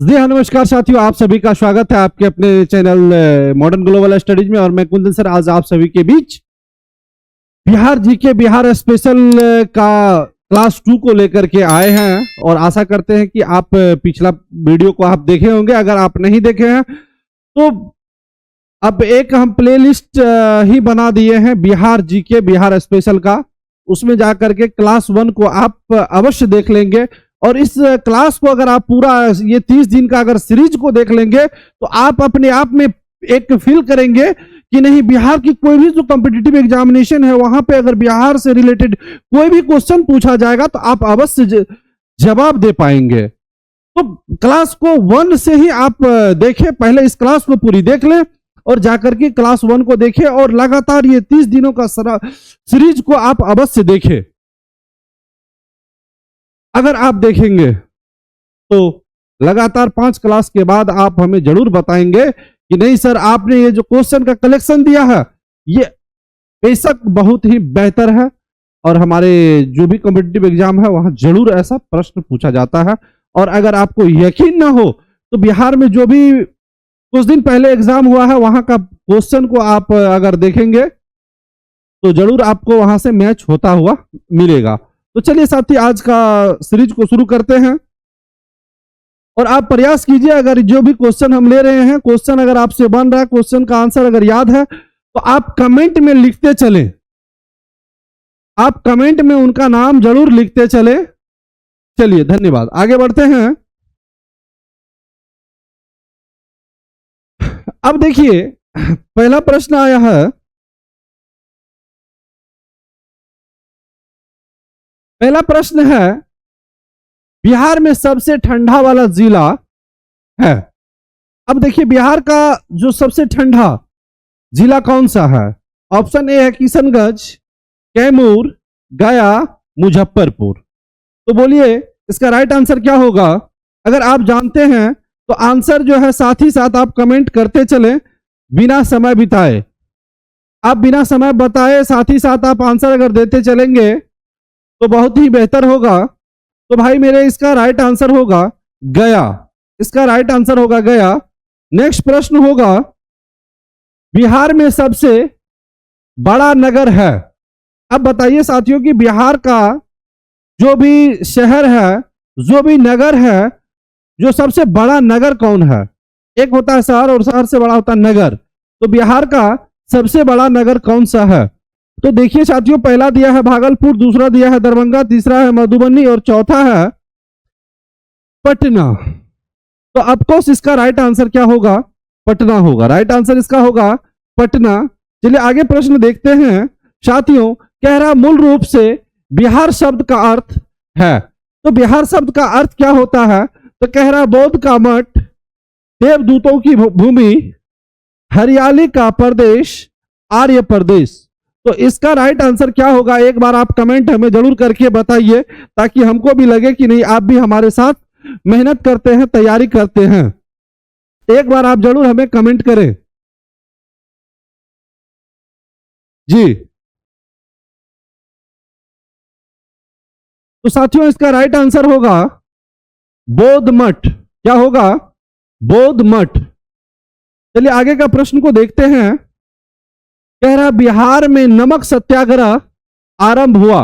जी हाँ, नमस्कार साथियों, आप सभी का स्वागत है आपके अपने चैनल मॉडर्न ग्लोबल स्टडीज में। और मैं कुंदन सर आज आप सभी के बीच बिहार जीके बिहार स्पेशल का क्लास 2 को लेकर के आए हैं। और आशा करते हैं कि आप पिछला वीडियो को आप देखे होंगे। अगर आप नहीं देखे हैं तो अब एक हम प्लेलिस्ट ही बना दिए हैं बिहार जीके बिहार स्पेशल का। उसमें जाकर के क्लास 1 को आप अवश्य देख लेंगे। और इस क्लास को अगर आप पूरा ये 30 दिन का अगर सीरीज को देख लेंगे तो आप अपने आप में एक फील करेंगे कि नहीं, बिहार की कोई भी जो कॉम्पिटिटिव एग्जामिनेशन है वहां पे अगर बिहार से रिलेटेड कोई भी क्वेश्चन पूछा जाएगा तो आप अवश्य जवाब दे पाएंगे। तो क्लास को 1 से ही आप देखें, पहले इस क्लास को पूरी देख लें और जाकर के क्लास 1 को देखें और लगातार ये 30 दिनों का सीरीज को आप अवश्य देखें। अगर आप देखेंगे तो लगातार 5 क्लास के बाद आप हमें जरूर बताएंगे कि नहीं सर, आपने ये जो क्वेश्चन का कलेक्शन दिया है ये बेशक बहुत ही बेहतर है और हमारे जो भी कॉम्पिटिटिव एग्जाम है वहां जरूर ऐसा प्रश्न पूछा जाता है। और अगर आपको यकीन ना हो तो बिहार में जो भी कुछ दिन पहले एग्जाम हुआ है वहां का क्वेश्चन को आप अगर देखेंगे तो जरूर आपको वहां से मैच होता हुआ मिलेगा। तो चलिए साथी, आज का सीरीज को शुरू करते हैं। और आप प्रयास कीजिए, अगर जो भी क्वेश्चन हम ले रहे हैं, क्वेश्चन अगर आपसे बन रहा है, क्वेश्चन का आंसर अगर याद है तो आप कमेंट में लिखते चलें। आप कमेंट में उनका नाम जरूर लिखते चले। चलिए, धन्यवाद। आगे बढ़ते हैं। अब देखिए, पहला प्रश्न आया है। पहला प्रश्न है, बिहार में सबसे ठंडा वाला जिला है। अब देखिए, बिहार का जो सबसे ठंडा जिला कौन सा है? ऑप्शन ए है किशनगंज, कैमूर, गया, मुजफ्फरपुर। तो बोलिए इसका राइट आंसर क्या होगा? अगर आप जानते हैं तो आंसर जो है साथ ही साथ आप कमेंट करते चले बिना समय बिताए। आप बिना समय बताए साथ ही साथ आप आंसर अगर देते चलेंगे तो बहुत ही बेहतर होगा। तो भाई मेरे, इसका राइट आंसर होगा गया। इसका राइट आंसर होगा गया। नेक्स्ट प्रश्न होगा, बिहार में सबसे बड़ा नगर है। अब बताइए साथियों कि बिहार का जो भी शहर है, जो भी नगर है, जो सबसे बड़ा नगर कौन है? एक होता है शहर और शहर से बड़ा होता है नगर। तो बिहार का सबसे बड़ा नगर कौन सा है? तो देखिए साथियों, पहला दिया है भागलपुर, दूसरा दिया है दरभंगा, तीसरा है मधुबनी और चौथा है पटना। तो ऑफकोर्स इसका राइट आंसर क्या होगा? पटना होगा। राइट आंसर इसका होगा पटना। चलिए आगे प्रश्न देखते हैं साथियों। कह रहा मूल रूप से बिहार शब्द का अर्थ है। तो बिहार शब्द का अर्थ क्या होता है? तो कह रहा बौद्ध का मठ, देवदूतों की भूमि, हरियाली का प्रदेश, आर्य प्रदेश। तो इसका राइट आंसर क्या होगा? एक बार आप कमेंट हमें जरूर करके बताइए ताकि हमको भी लगे कि नहीं, आप भी हमारे साथ मेहनत करते हैं, तैयारी करते हैं। एक बार आप जरूर हमें कमेंट करें जी। तो साथियों, इसका राइट आंसर होगा बौद्ध मठ। क्या होगा? बौद्ध मठ। चलिए आगे का प्रश्न को देखते हैं। कह रहा बिहार में नमक सत्याग्रह आरंभ हुआ।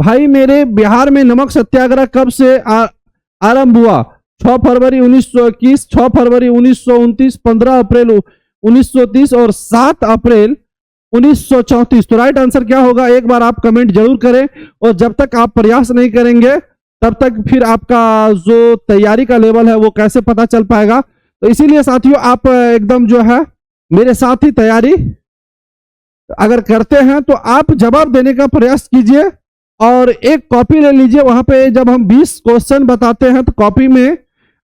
भाई मेरे, बिहार में नमक सत्याग्रह कब से आरंभ हुआ? 6 फरवरी 1921, 6 फरवरी 1929, 15 अप्रैल 1930 और 7 अप्रैल 1934। तो राइट आंसर क्या होगा? एक बार आप कमेंट जरूर करें। और जब तक आप प्रयास नहीं करेंगे तब तक फिर आपका जो तैयारी का लेवल है वो कैसे पता चल पाएगा? तो इसीलिए साथियों, आप एकदम जो है मेरे साथ ही तैयारी अगर करते हैं तो आप जवाब देने का प्रयास कीजिए और एक कॉपी ले लीजिए। वहां पे जब हम 20 क्वेश्चन बताते हैं तो कॉपी में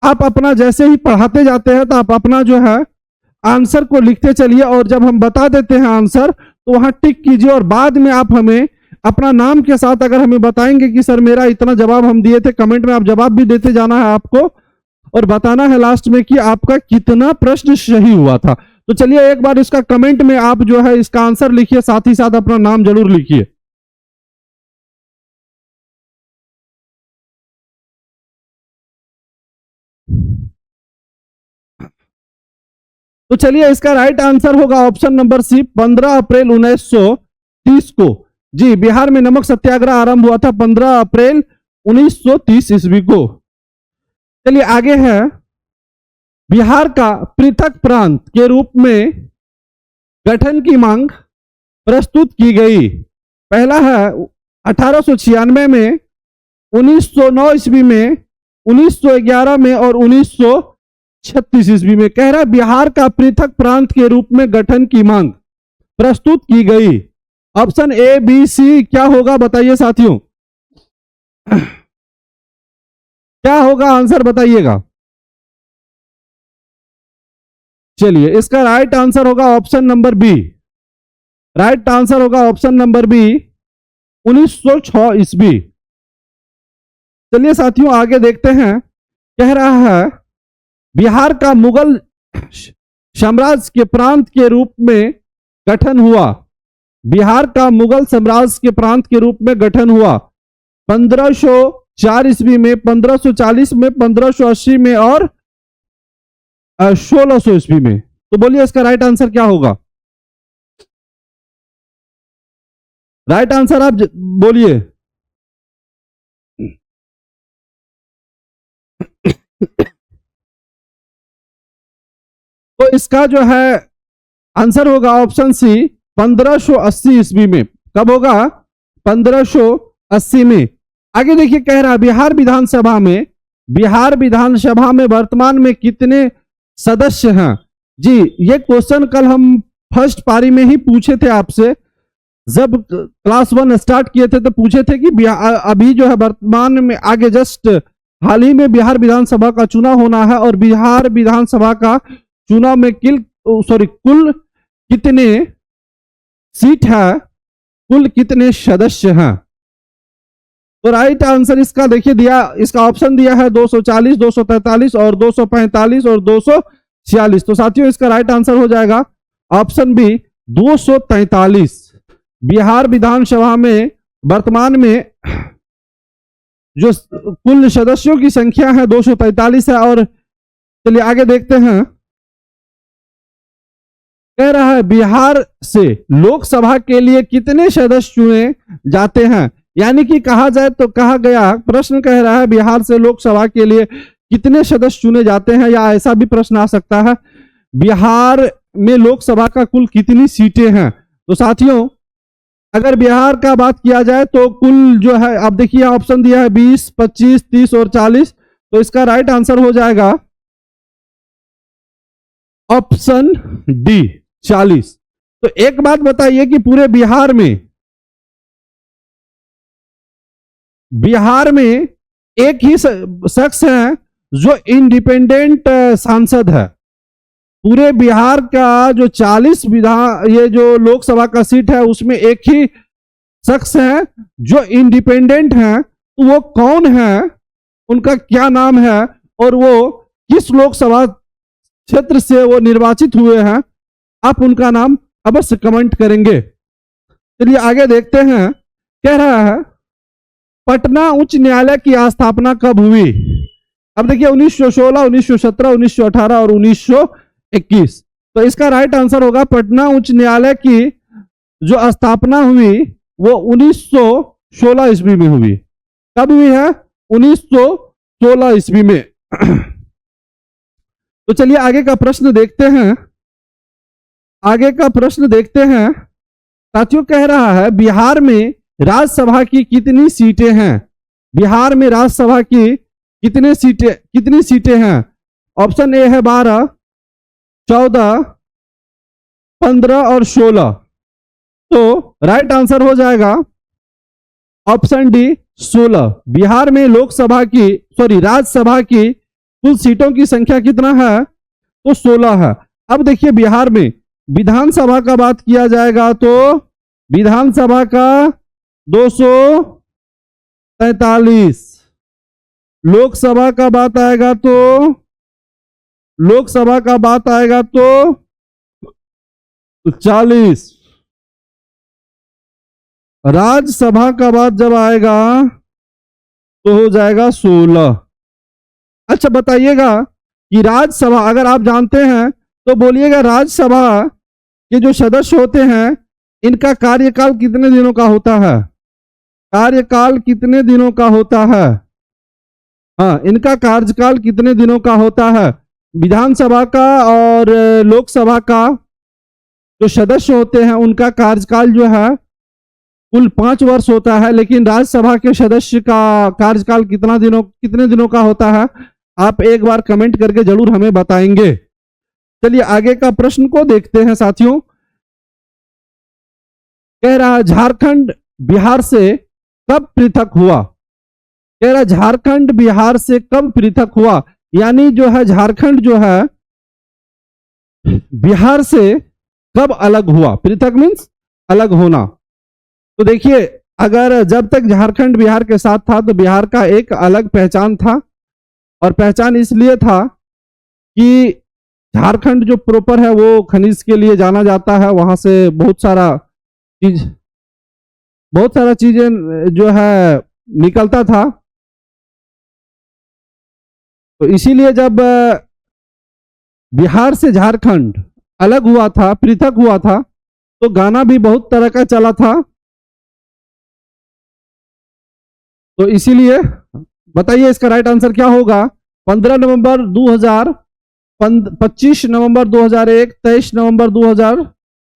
आप अपना, जैसे ही पढ़ाते जाते हैं तो आप अपना जो है आंसर को लिखते चलिए। और जब हम बता देते हैं आंसर तो वहां टिक कीजिए और बाद में आप हमें अपना नाम के साथ अगर हमें बताएंगे कि सर मेरा इतना जवाब हम दिए थे, कमेंट में आप जवाब भी देते जाना है आपको और बताना है लास्ट में कि आपका कितना प्रश्न सही हुआ था। तो चलिए एक बार इसका कमेंट में आप जो है इसका आंसर लिखिए, साथ ही साथ अपना नाम जरूर लिखिए। तो चलिए इसका राइट आंसर होगा ऑप्शन नंबर सी, 15 अप्रैल 1930 को। जी, बिहार में नमक सत्याग्रह आरंभ हुआ था 15 अप्रैल 1930 ईस्वी को। चलिए आगे है, बिहार का पृथक प्रांत के रूप में गठन की मांग प्रस्तुत की गई। पहला है 1896 में, 1909 ईस्वी में, 1911 में और 1936 ईस्वी में। कह रहा है बिहार का पृथक प्रांत के रूप में गठन की मांग प्रस्तुत की गई। ऑप्शन ए बी सी क्या होगा बताइए साथियों, क्या होगा आंसर बताइएगा। चलिए इसका राइट आंसर होगा option number B. Right answer होगा ऑप्शन नंबर बी, 1906 ईस्वी। चलिए साथियों आगे देखते हैं, कह रहा है बिहार का मुगल साम्राज्य के प्रांत के रूप में गठन हुआ। बिहार का मुगल साम्राज्य के प्रांत के रूप में गठन हुआ 1504 ईस्वी में, 1540 में, 1580 में और 1600 ईस्वी में। तो बोलिए इसका राइट आंसर क्या होगा। राइट आंसर आप बोलिए। तो इसका जो है आंसर होगा ऑप्शन सी, 1580 ईस्वी में। कब होगा, 1580 में। आगे देखिए कह रहा है बिहार विधानसभा में, बिहार विधानसभा में वर्तमान में कितने सदस्य हैं। जी, ये क्वेश्चन कल हम फर्स्ट पारी में ही पूछे थे आपसे, जब क्लास 1 स्टार्ट किए थे तो पूछे थे कि अभी जो है वर्तमान में आगे जस्ट हाल ही में बिहार विधानसभा का चुनाव होना है और बिहार विधानसभा का चुनाव में कुल कितने सीट है, कुल कितने सदस्य हैं। तो राइट आंसर इसका देखिए दिया, इसका ऑप्शन दिया है 240, 243 और 245 और 246। तो साथियों इसका राइट आंसर हो जाएगा ऑप्शन बी, 243। बिहार विधानसभा में वर्तमान में जो कुल सदस्यों की संख्या है 243 है। और चलिए आगे देखते हैं, कह रहा है बिहार से लोकसभा के लिए कितने सदस्य चुने जाते हैं। यानी कि कहा जाए तो कहा गया, प्रश्न कह रहा है बिहार से लोकसभा के लिए कितने सदस्य चुने जाते हैं, या ऐसा भी प्रश्न आ सकता है बिहार में लोकसभा का कुल कितनी सीटें हैं। तो साथियों अगर बिहार का बात किया जाए तो कुल जो है, आप देखिए ऑप्शन दिया है 20, 25, 30 और 40। तो इसका राइट आंसर हो जाएगा ऑप्शन डी, 40। तो एक बात बताइए कि पूरे बिहार में एक ही शख्स है जो इंडिपेंडेंट सांसद है। पूरे बिहार का जो 40 ये जो लोकसभा का सीट है उसमें एक ही शख्स है जो इंडिपेंडेंट है। तो वो कौन है, उनका क्या नाम है और वो किस लोकसभा क्षेत्र से वो निर्वाचित हुए हैं, आप उनका नाम अवश्य कमेंट करेंगे। चलिए आगे देखते हैं, कह रहा है पटना उच्च न्यायालय की स्थापना कब हुई। अब देखिए 1916, 1917, 1918 और 1921। तो इसका राइट आंसर होगा पटना उच्च न्यायालय की जो स्थापना हुई वो 1916 ईस्वी में हुई। कब हुई है, 1916 ईस्वी में। तो चलिए आगे का प्रश्न देखते हैं, आगे का प्रश्न देखते हैं। साथियों कह रहा है बिहार में राज्यसभा की कितनी सीटें हैं। बिहार में राज्यसभा की कितनी सीटें हैं। ऑप्शन ए है 12, 14, 15 और 16। तो राइट आंसर हो जाएगा ऑप्शन डी, 16। बिहार में राज्यसभा की कुल सीटों की संख्या कितना है, तो 16 है। अब देखिए बिहार में विधानसभा का बात किया जाएगा तो विधानसभा का 243, लोकसभा का बात आएगा तो 40, राज्यसभा का बात जब आएगा तो हो जाएगा 16। अच्छा बताइएगा कि राज्यसभा, अगर आप जानते हैं तो बोलिएगा राज्यसभा के जो सदस्य होते हैं इनका कार्यकाल कितने दिनों का होता है? कार्यकाल कितने दिनों का होता है? हाँ, इनका कार्यकाल कितने दिनों का होता है? विधानसभा का और लोकसभा का जो सदस्य होते हैं उनका कार्यकाल जो है कुल 5 वर्ष होता है, लेकिन राज्यसभा के सदस्य का कार्यकाल कितने दिनों का होता है? आप एक बार कमेंट करके जरूर हमें बताएंगे। चलिए आगे का प्रश्न को देखते हैं साथियों। कह रहा झारखंड बिहार से कब पृथक हुआ? कह रहा झारखंड बिहार से कब पृथक हुआ, यानी जो है झारखंड जो है बिहार से कब अलग हुआ? पृथक मीन्स अलग होना। तो देखिए, अगर जब तक झारखंड बिहार के साथ था तो बिहार का एक अलग पहचान था, और पहचान इसलिए था कि झारखंड जो प्रॉपर है वो खनिज के लिए जाना जाता है, वहां से बहुत सारा चीजें जो है निकलता था। तो इसीलिए जब बिहार से झारखंड अलग हुआ था, पृथक हुआ था, तो गाना भी बहुत तरह का चला था। तो इसीलिए बताइए इसका राइट आंसर क्या होगा? 15 नवंबर 2000, 25 नवंबर 2001, 23 नवंबर 2000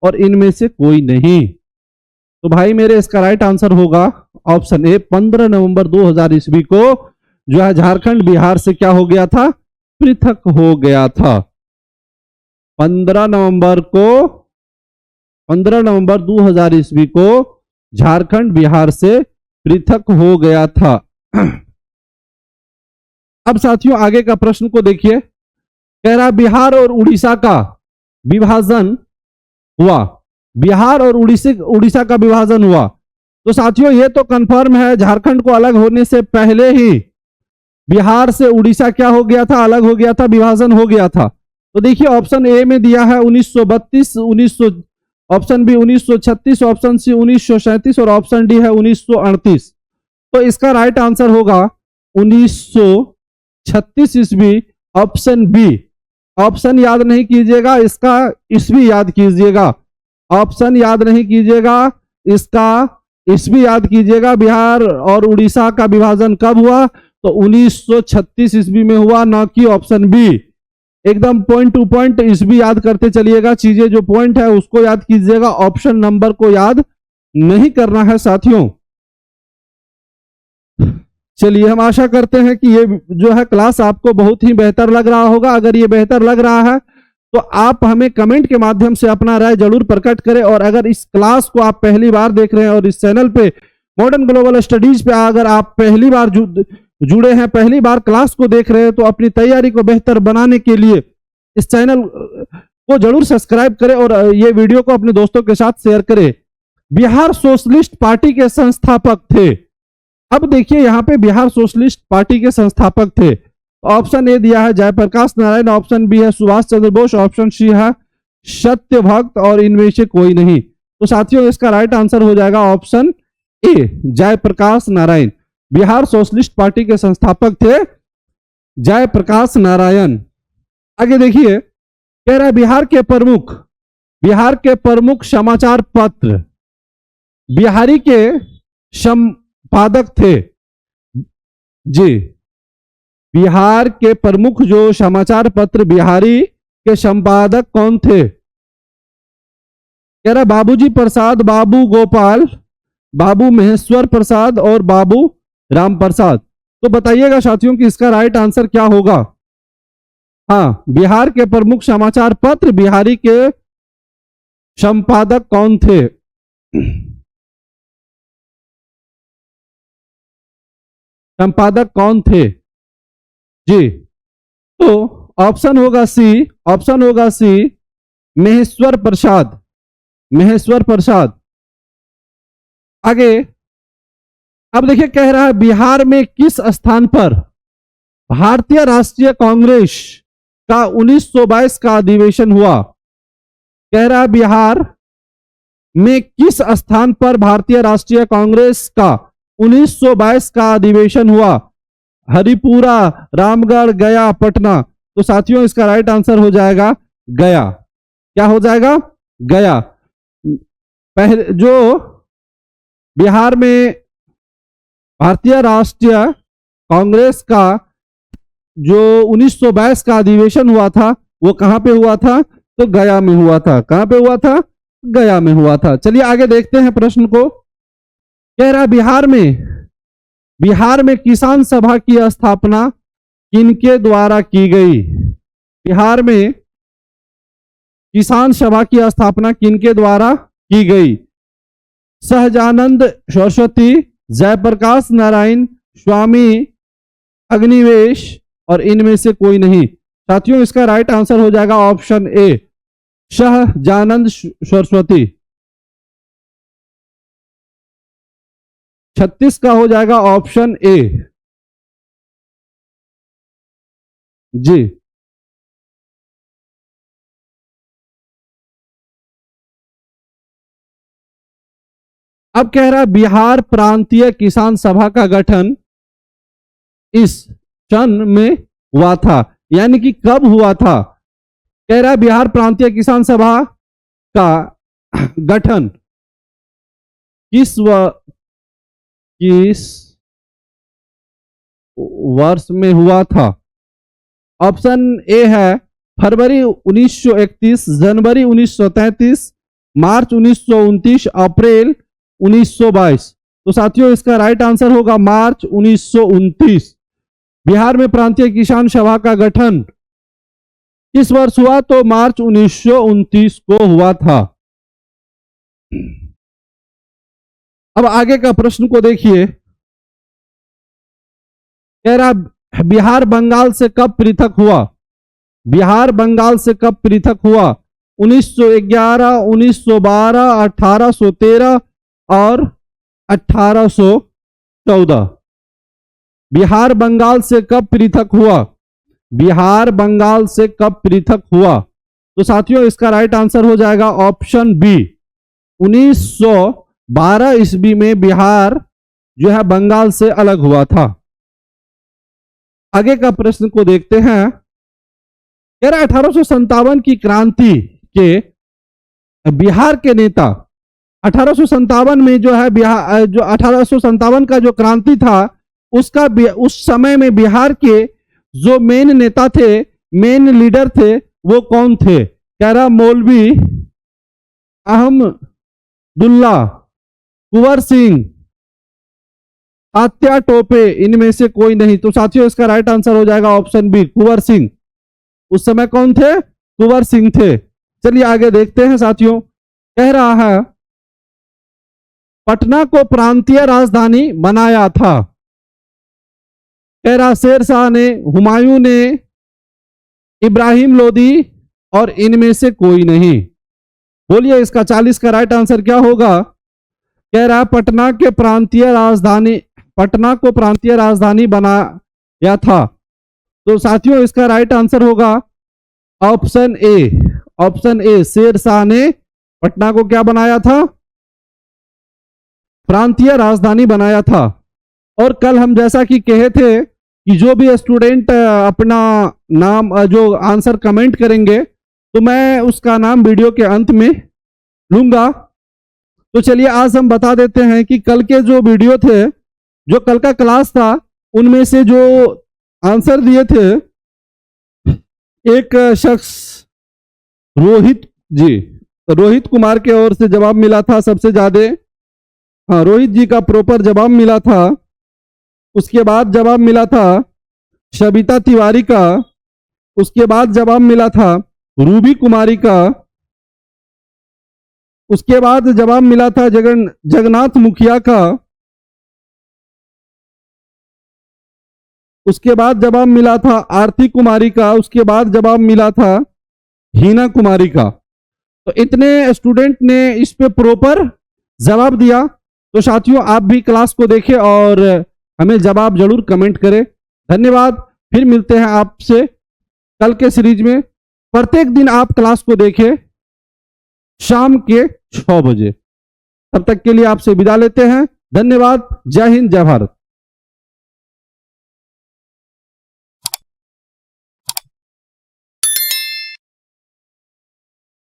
और इनमें से कोई नहीं। तो भाई मेरे इसका राइट आंसर होगा ऑप्शन ए, 15 नवंबर 2000 ईस्वी को जो है झारखंड बिहार से क्या हो गया था? पृथक हो गया था। 15 नवंबर 2000 ईस्वी को झारखंड बिहार से पृथक हो गया था। अब साथियों आगे का प्रश्न को देखिए। कह रहा बिहार और उड़ीसा का विभाजन हुआ। बिहार और उड़ीसा का विभाजन हुआ। तो साथियों ये तो कंफर्म है, झारखंड को अलग होने से पहले ही बिहार से उड़ीसा क्या हो गया था? अलग हो गया था, विभाजन हो गया था। तो देखिए ऑप्शन ए में दिया है 1932, ऑप्शन बी 1936, ऑप्शन सी 1937 और ऑप्शन डी है 1938। तो इसका राइट आंसर होगा 1936 ईस्वी, ऑप्शन बी। ऑप्शन याद नहीं कीजिएगा, इसका ईस्वी याद कीजिएगा। ऑप्शन याद नहीं कीजिएगा, इसका ईस्वी याद कीजिएगा। बिहार और उड़ीसा का विभाजन कब हुआ? तो 1936 ईस्वी में हुआ, ना कि ऑप्शन बी। एकदम पॉइंट टू पॉइंट ईस्वी याद करते चलिएगा, चीजें जो पॉइंट है उसको याद कीजिएगा, ऑप्शन नंबर को याद नहीं करना है साथियों। चलिए हम आशा करते हैं कि ये जो है क्लास आपको बहुत ही बेहतर लग रहा होगा। अगर ये बेहतर लग रहा है तो आप हमें कमेंट के माध्यम से अपना राय जरूर प्रकट करें। और अगर इस क्लास को आप पहली बार देख रहे हैं और इस चैनल पे मॉडर्न ग्लोबल स्टडीज पे अगर आप पहली बार जुड़े हैं, पहली बार क्लास को देख रहे हैं, तो अपनी तैयारी को बेहतर बनाने के लिए इस चैनल को जरूर सब्सक्राइब करें और ये वीडियो को अपने दोस्तों के साथ शेयर करें। बिहार सोशलिस्ट पार्टी के संस्थापक थे। अब देखिए यहाँ पे बिहार सोशलिस्ट पार्टी के संस्थापक थे। ऑप्शन ए दिया है जयप्रकाश नारायण, ऑप्शन बी है सुभाष चंद्र बोस, ऑप्शन सी है सत्य भक्त और इनमें से कोई नहीं। तो साथियों इसका राइट आंसर हो जाएगा option A, Jayaprakash Narayan. Bihar socialist party के संस्थापक थे जयप्रकाश नारायण। आगे देखिए, कह रहा है बिहार के प्रमुख समाचार पत्र बिहारी के संपादक थे। जी, बिहार के प्रमुख जो समाचार पत्र बिहारी के संपादक कौन थे? कह रहा बाबूजी प्रसाद, बाबू गोपाल, बाबू महेश्वर प्रसाद और बाबू राम प्रसाद। तो बताइएगा साथियों कि इसका राइट आंसर क्या होगा? हाँ, बिहार के प्रमुख समाचार पत्र बिहारी के संपादक कौन थे? संपादक कौन थे? जी, तो ऑप्शन होगा सी, महेश्वर प्रसाद। आगे अब देखिए, कह रहा है बिहार में किस स्थान पर भारतीय राष्ट्रीय कांग्रेस का 1922 का अधिवेशन हुआ? कह रहा है बिहार में किस स्थान पर भारतीय राष्ट्रीय कांग्रेस का 1922 का अधिवेशन हुआ? हरिपुरा, रामगढ़, गया, पटना। तो साथियों इसका राइट आंसर हो जाएगा गया। क्या हो जाएगा? गया। पहले जो बिहार में भारतीय राष्ट्रीय कांग्रेस का जो 1922 का अधिवेशन हुआ था वो कहां पे हुआ था? तो गया में हुआ था। कहां पे हुआ था? गया में हुआ था। चलिए आगे देखते हैं प्रश्न को। कह रहा बिहार में किसान सभा की स्थापना किनके द्वारा की गई? बिहार में किसान सभा की स्थापना किनके द्वारा की गई? सहजानंद सरस्वती, जयप्रकाश नारायण, स्वामी अग्निवेश और इनमें से कोई नहीं। साथियों इसका राइट आंसर हो जाएगा ऑप्शन ए, सहजानंद सरस्वती। 36 का हो जाएगा ऑप्शन ए। जी अब कह रहा बिहार प्रांतीय किसान सभा का गठन इस सन में हुआ था, यानी कि कब हुआ था? कह रहा बिहार प्रांतीय किसान सभा का गठन किस वर्ष में हुआ था? ऑप्शन ए है फरवरी 1931, जनवरी 1933, मार्च 1929, अप्रैल 1922। तो साथियों इसका राइट आंसर होगा मार्च 1929। बिहार में प्रांतीय किसान सभा का गठन किस वर्ष हुआ? तो मार्च 1929 को हुआ था। अब आगे का प्रश्न को देखिए। कह रहा बिहार बंगाल से कब पृथक हुआ? बिहार बंगाल से कब पृथक हुआ? 1911, 1912, 1813 और 1814। बिहार बंगाल से कब पृथक हुआ? बिहार बंगाल से कब पृथक हुआ? तो साथियों इसका राइट आंसर हो जाएगा ऑप्शन बी, 1912 ईस्वी में बिहार जो है बंगाल से अलग हुआ था। आगे का प्रश्न को देखते हैं। कह रहा 1857 की क्रांति के बिहार के नेता, 1857 में जो है बिहार जो 1857 का जो क्रांति था उसका उस समय में बिहार के जो मेन नेता थे, मेन लीडर थे, वो कौन थे? कह रहा मौलवी अहमदुल्ला, कुंवर सिंह, तात्या टोपे, इनमें से कोई नहीं। तो साथियों इसका राइट आंसर हो जाएगा ऑप्शन बी, कुंवर सिंह। उस समय कौन थे? कुंवर सिंह थे। चलिए आगे देखते हैं साथियों। कह रहा है पटना को प्रांतीय राजधानी बनाया था। कह रहा शेर शाह ने, हुमायूं ने, इब्राहिम लोदी और इनमें से कोई नहीं। बोलिए इसका 40 का राइट आंसर क्या होगा? कह रहा पटना को प्रांतीय राजधानी बनाया था। तो साथियों इसका राइट आंसर होगा option A, option A, Sher Shah ने पटना को क्या बनाया था? प्रांतीय राजधानी बनाया था। और कल हम जैसा कि कहे थे कि जो भी स्टूडेंट अपना नाम जो आंसर कमेंट करेंगे तो मैं उसका नाम वीडियो के अंत में लूंगा। तो चलिए आज हम बता देते हैं कि कल के जो वीडियो थे, जो कल का क्लास था, उनमें से जो आंसर दिए थे, एक शख्स रोहित कुमार के ओर से जवाब मिला था सबसे ज्यादा। हाँ, रोहित जी का प्रॉपर जवाब मिला था। उसके बाद जवाब मिला था सविता तिवारी का। उसके बाद जवाब मिला था रूबी कुमारी का। उसके बाद जवाब मिला था जगन्नाथ मुखिया का। उसके बाद जवाब मिला था आरती कुमारी का। उसके बाद जवाब मिला था हीना कुमारी का। तो इतने स्टूडेंट ने इस पे प्रॉपर जवाब दिया। तो साथियों आप भी क्लास को देखें और हमें जवाब जरूर कमेंट करें। धन्यवाद। फिर मिलते हैं आपसे कल के सीरीज में। प्रत्येक दिन आप क्लास को देखें शाम के 6 बजे। तब तक के लिए आपसे विदा लेते हैं। धन्यवाद। जय हिंद, जय भारत।